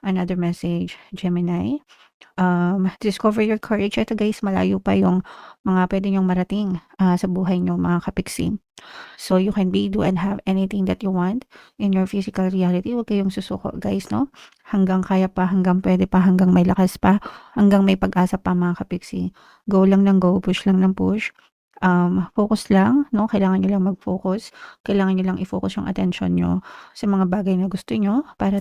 Another message, Gemini. Discover your courage. Ito guys, malayo pa yung mga pwede nyong marating sa buhay nyo mga kapiksi. So you can be, do, and have anything that you want in your physical reality. Huwag kayong susuko guys, no? Hanggang kaya pa, hanggang pwede pa, hanggang may lakas pa, hanggang may pag-asa pa mga kapiksi. Go lang ng go, push lang ng push. Focus lang, no? Kailangan nyo lang mag-focus. Kailangan nyo lang i-focus yung attention nyo sa mga bagay na gusto nyo para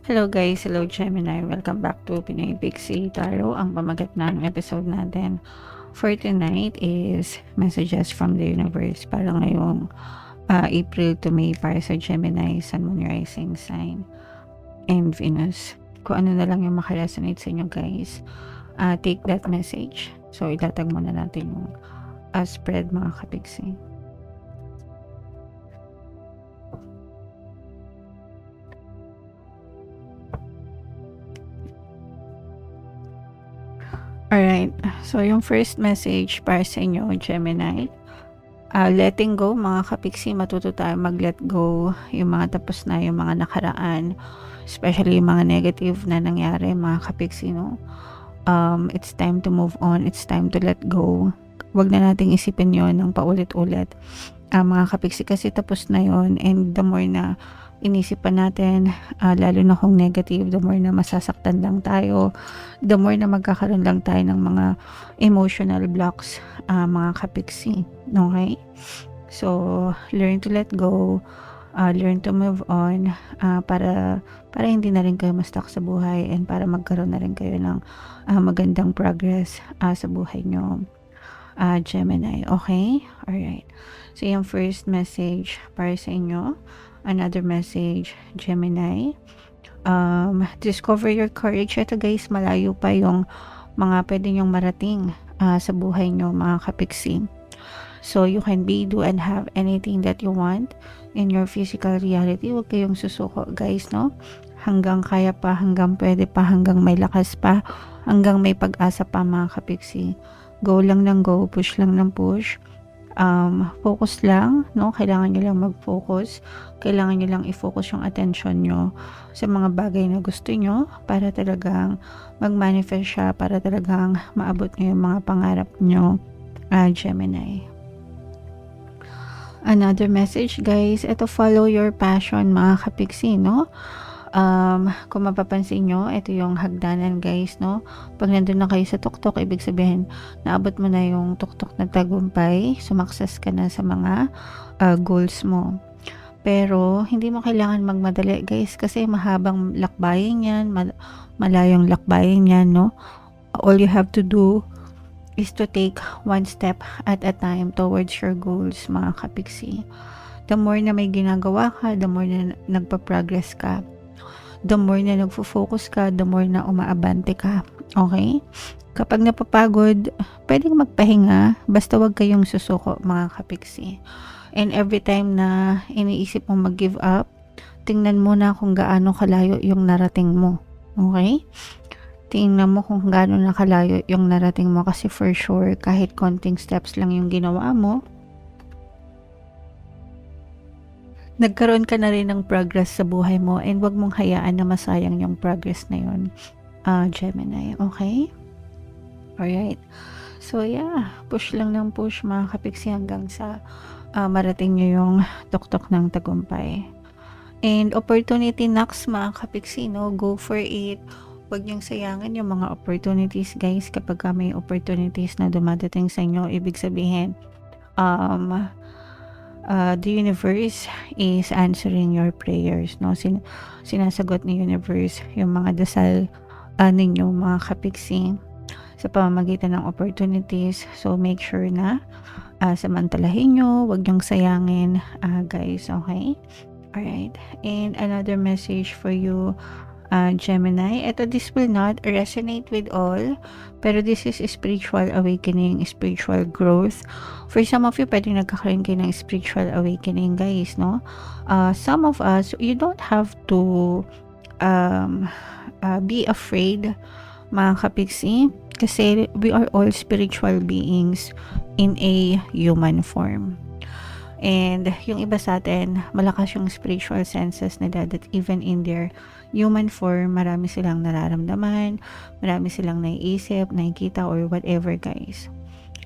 Hello guys, hello Gemini, welcome back to Pinoy Pixie Tarot. Ang pamagat ng episode natin for tonight is messages from the universe para ngayong April to May para sa Gemini, Sun, Moon, Rising sign, and Venus. Kung ano na lang yung makaresonate sa inyo guys, take that message. So itatag muna natin yung spread mga kapiksi. Alright, so yung first message para sa inyo, Gemini, letting go mga kapiksi. Matuto tayo mag-let go yung mga tapos na, yung mga nakaraan, especially yung mga negative na nangyari mga kapiksi, no? It's time to move on, it's time to let go. Wag na nating isipin yon ng paulit-ulit mga kapiksi, kasi tapos na yon, and the more na inisipan natin, lalo na kung negative, the more na masasaktan lang tayo, the more na magkakaroon lang tayo ng mga emotional blocks mga kapiksi. Okay? So, learn to let go, learn to move on, para hindi na rin kayo ma-stuck sa buhay, and para magkaroon na rin kayo ng magandang progress sa buhay nyo, Gemini. Okay? Alright. So, yung first message para sa inyo. Another message, Gemini. Discover your courage. Ito guys, malayo pa yung mga pwede nyong marating sa buhay nyo mga kapiksi. So you can be, do, and have anything that you want in your physical reality. Huwag kayong susuko guys, no? Hanggang kaya pa, hanggang pwede pa, hanggang may lakas pa, hanggang may pag-asa pa mga kapiksi. Go lang ng go, push lang ng push. Focus lang, no? Kailangan nyo lang mag-focus. Kailangan nyo lang i-focus yung attention nyo sa mga bagay na gusto nyo para talagang mag-manifest siya, para talagang maabot nyo yung mga pangarap nyo, Gemini. Another message guys, ito, follow your passion mga kapiksi, no? Kung mapapansin nyo, ito yung hagdanan guys, no? Pag nandun na kayo sa tuktok, ibig sabihin naabot mo na yung tuktok na tagumpay, sumakses ka na sa mga goals mo. Pero hindi mo kailangan magmadali guys, kasi mahabang lakbayin yan, malayong lakbayin yan, no? All you have to do is to take one step at a time towards your goals mga kapiksi. The more na may ginagawa ka, the more na nagpa-progress ka, the more na nagfo-focus ka, the more na umaabante ka. Okay? Kapag napapagod, pwedeng magpahinga, basta wag kayong susuko mga kapiksi. And every time na iniisip mo mag-give up, tingnan mo na kung gaano kalayo yung narating mo. Okay? Tingnan mo kung gaano na kalayo yung narating mo, kasi for sure, kahit konting steps lang yung ginawa mo, nagkaroon ka na rin ng progress sa buhay mo, and wag mong hayaan na masayang yung progress na yun, Gemini. Okay? Alright. So yeah, push lang ng push mga kapiksi hanggang sa marating nyo yung tuktok ng tagumpay. And opportunity knocks mga kapiksi, no? Go for it. Huwag niyong sayangin yung mga opportunities guys. Kapag may opportunities na dumadating sa inyo, ibig sabihin the universe is answering your prayers, no? Sinasagot ni universe yung mga dasal ninyo mga kapiksi sa pamamagitan ng opportunities. So make sure na samantalahin nyo, wag nyong sayangin guys. Okay? Alright. And another message for you, Gemini. Ito, this will not resonate with all, pero this is spiritual awakening, spiritual growth. For some of you, pwedeng nagkakaroon kayo ng spiritual awakening guys, no? Some of us, you don't have to be afraid mga kapiksi. Kasi we are all spiritual beings in a human form. And yung iba sa atin, malakas yung spiritual senses nila that even in their human form, marami silang nararamdaman, marami silang naiisip, nakikita, or whatever, guys.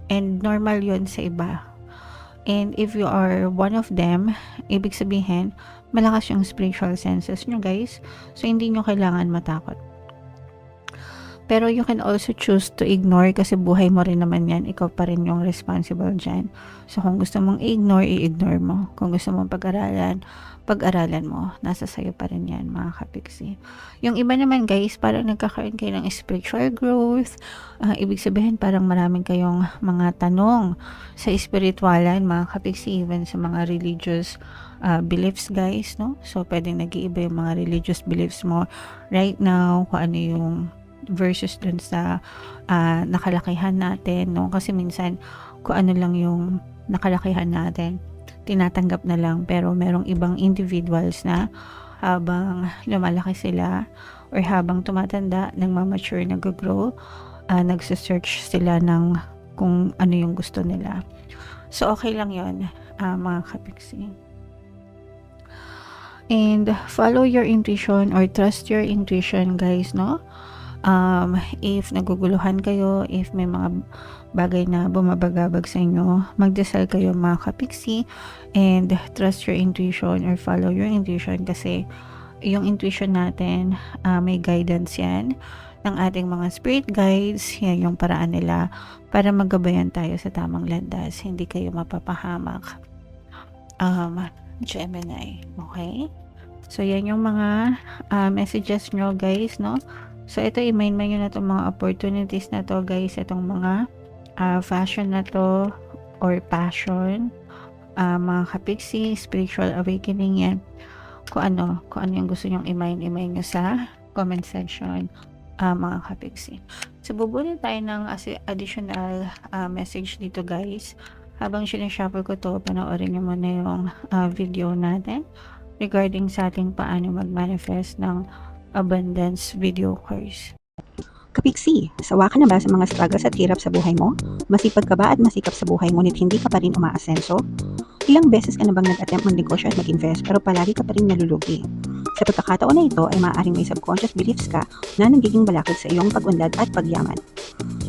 And normal yun sa iba. And if you are one of them, ibig sabihin, malakas yung spiritual senses nyo, guys. So, hindi nyo kailangan matakot. Pero you can also choose to ignore kasi buhay mo rin naman yan. Ikaw pa rin yung responsible dyan. So, kung gusto mong i-ignore, i-ignore mo. Kung gusto mong pag-aralan, pag-aralan mo. Nasa sayo pa rin yan, mga kapiksi. Yung iba naman, guys, parang nagkakaroon kayo ng spiritual growth. Ibig sabihin, parang maraming kayong mga tanong sa spiritualan, mga kapiksi, even sa mga religious beliefs, guys, no? So, pwedeng nag-iiba yung mga religious beliefs mo right now, kung ano yung versus dun sa nakalakihan natin, no? Kasi minsan kung ano lang yung nakalakihan natin, tinatanggap na lang, pero merong ibang individuals na habang lumalaki sila or habang tumatanda, nagmamature, nag-grow, nagsa-search sila ng kung ano yung gusto nila. So okay lang yon, mga kapiksi. And follow your intuition or trust your intuition, guys, no? If naguguluhan kayo, if may mga bagay na bumabagabag sa inyo, magdasal kayo, mga kapiksi, and trust your intuition or follow your intuition kasi yung intuition natin, may guidance yan ng ating mga spirit guides. Yan yung paraan nila para magabayan tayo sa tamang landas, hindi kayo mapapahamak, Gemini. Okay? So yan yung mga messages nyo, guys, no? So, ito, i-main nyo na itong mga opportunities na to, guys. Itong mga fashion na to or passion, mga kapiksi, spiritual awakening yan. Kung ano yung gusto nyong i-main nyo sa comment section, mga kapiksi. So, bubuli tayo ng additional message dito, guys. Habang sinashuffle ko to, panoorin nyo muna yung video natin regarding sa ating paano mag-manifest ng abundance video course. Kapiksi, sawa ka na ba sa mga struggles at hirap sa buhay mo? Masipag ka ba at masikap sa buhay ngunit hindi ka pa rin umaasenso? Ilang beses ka na bang nag-attempt mag-negosyo at mag-invest pero palagi ka pa rin nalulugi? Sa pagkakataon na ito ay maaaring may subconscious beliefs ka na nagiging balakid sa iyong pag-unlad at pagyaman.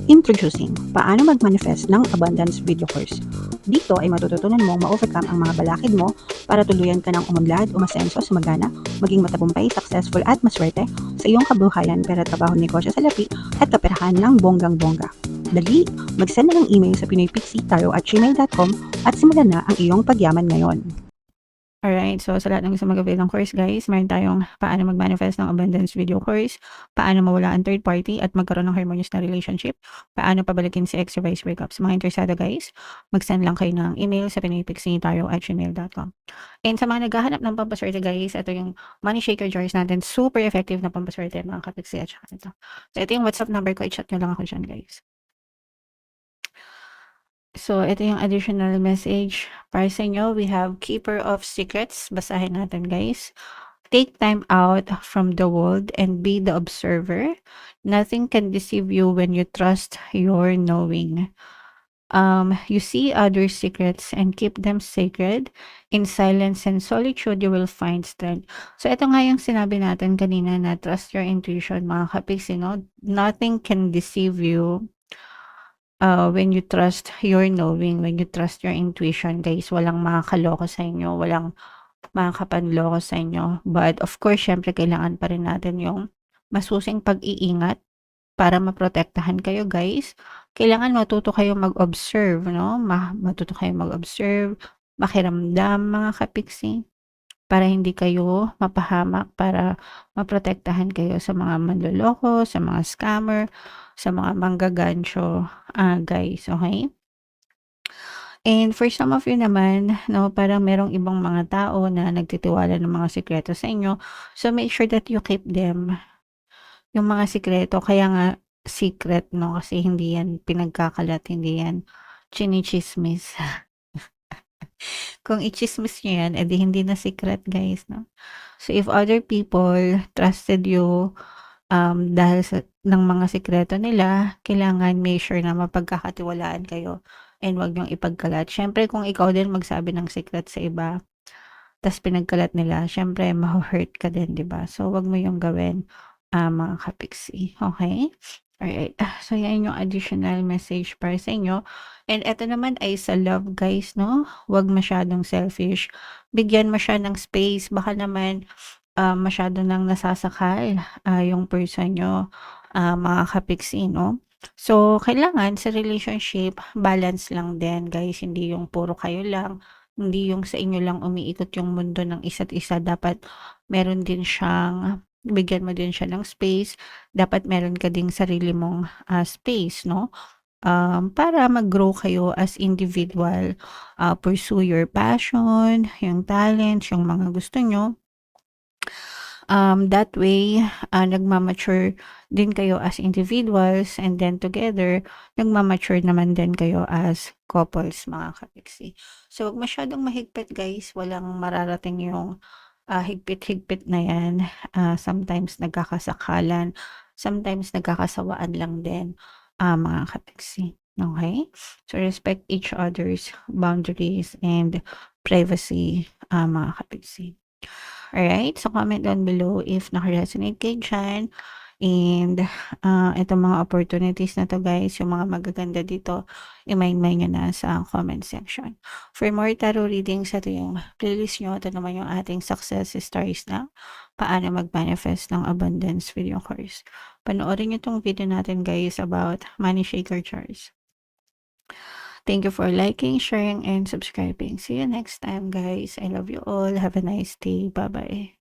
Introducing, paano mag-manifest ng abundance video course. Dito ay matututunan mong ma-overcome ang mga balakid mo para tuluyan ka ng umunlad, umasenso, sumagana, maging matagumpay, successful at maswerte sa iyong kabuhayan, pera, trabaho, negosyo, salapi at kaperahan ng bonggang-bongga. Dali, mag-send na ng email sa pinoypixie@gmail.com at simulan na ang iyong pagyaman ngayon. Alright, so sa lahat ng gusto mag-avail ng course, guys, meron tayong paano mag-manifest ng abundance video course, paano mawala ang third party at magkaroon ng harmonious na relationship, paano pabalikin si ex or vice breakups. Mga interesado, guys, mag-send lang kayo ng email sa pinoypixie@gmail.com. And sa mga naghahanap ng pampaswerte, guys, ito yung money shaker jars natin, super effective na pampaswerte, mga kapiksi at saka ito. So ito yung WhatsApp number ko, i-chat nyo lang ako dyan, guys. So, ito yung additional message para sa inyo. We have Keeper of Secrets. Basahin natin, guys. Take time out from the world and be the observer. Nothing can deceive you when you trust your knowing. You see others' secrets and keep them sacred. In silence and solitude, you will find strength. So, ito nga yung sinabi natin kanina na trust your intuition, mga kapiksi, no? Nothing can deceive you. When you trust your knowing, when you trust your intuition, guys, walang makakaloko sa inyo, walang makakapanloko sa inyo. But of course, syempre kailangan pa rin natin yung masusing pag-iingat para maprotektahan kayo, guys. Kailangan matuto kayong mag-observe, no? Matuto kayong mag-observe, makiramdam, mga kapiksi, para hindi kayo mapahamak, para maprotektahan kayo sa mga manloloko, sa mga scammer, sa mga manggagancho, guys, okay? And for some of you naman, no, parang merong ibang mga tao na nagtitiwala ng mga sikreto sa inyo. So make sure that you keep them. Yung mga sikreto, kaya nga secret, no, kasi hindi yan pinagkakalat, hindi yan chinichismis. Kung i-chismis nyo yan, edi hindi na secret, guys, no? So if other people trusted you, dahil sa ng mga sikreto nila, kailangan make sure na mapagkakatiwalaan kayo and 'wag niyong ipagkalat. Siyempre kung ikaw din magsabi ng secret sa iba, tas pinagkalat nila, siyempre mahu-hurt ka din, 'di ba? So, 'wag mo yung gawin, mga kapiksi, okey? Alright, so yan yung additional message para sa inyo. And eto naman ay sa love guys 'no, 'wag masyadong selfish, bigyan mo siya ng space, baka naman masyado ng nasasakal, yung person niyo, mga kapiksi 'no. So, kailangan sa relationship balance lang din guys, hindi yung puro kayo lang, hindi yung sa inyo lang umiikot yung mundo ng isa't isa, dapat meron din siyang bigyan mo din siya ng space, dapat meron ka ding sarili mong, space 'no, para mag-grow kayo as individual, pursue your passion, yung talents, yung mga gusto niyo. That way, nagma-mature din kayo as individuals and then together, nagma-mature naman din kayo as couples, mga kapiksi. So, 'wag masyadong mahigpit guys, walang mararating yung, higpit-higpit na yan. Sometimes nagkakasakalan, sometimes nagkakasawaan lang din, mga kapiksi. Okay. So, respect each other's boundaries and privacy, mga kapiksi. Alright, so comment down below if naka-resonate kayo diyan and, itong mga opportunities na 'to guys, yung mga magaganda dito, i-mind-mind niyo na sa comment section. For more tarot readings, ito yung playlist niyo, ito naman yung ating success stories na paano mag-manifest ng abundance with your course. Panoorin niyo 'tong video natin guys about money shaker charts. Thank you for liking, sharing, and subscribing. See you next time guys. I love you all. Have a nice day. Bye-bye.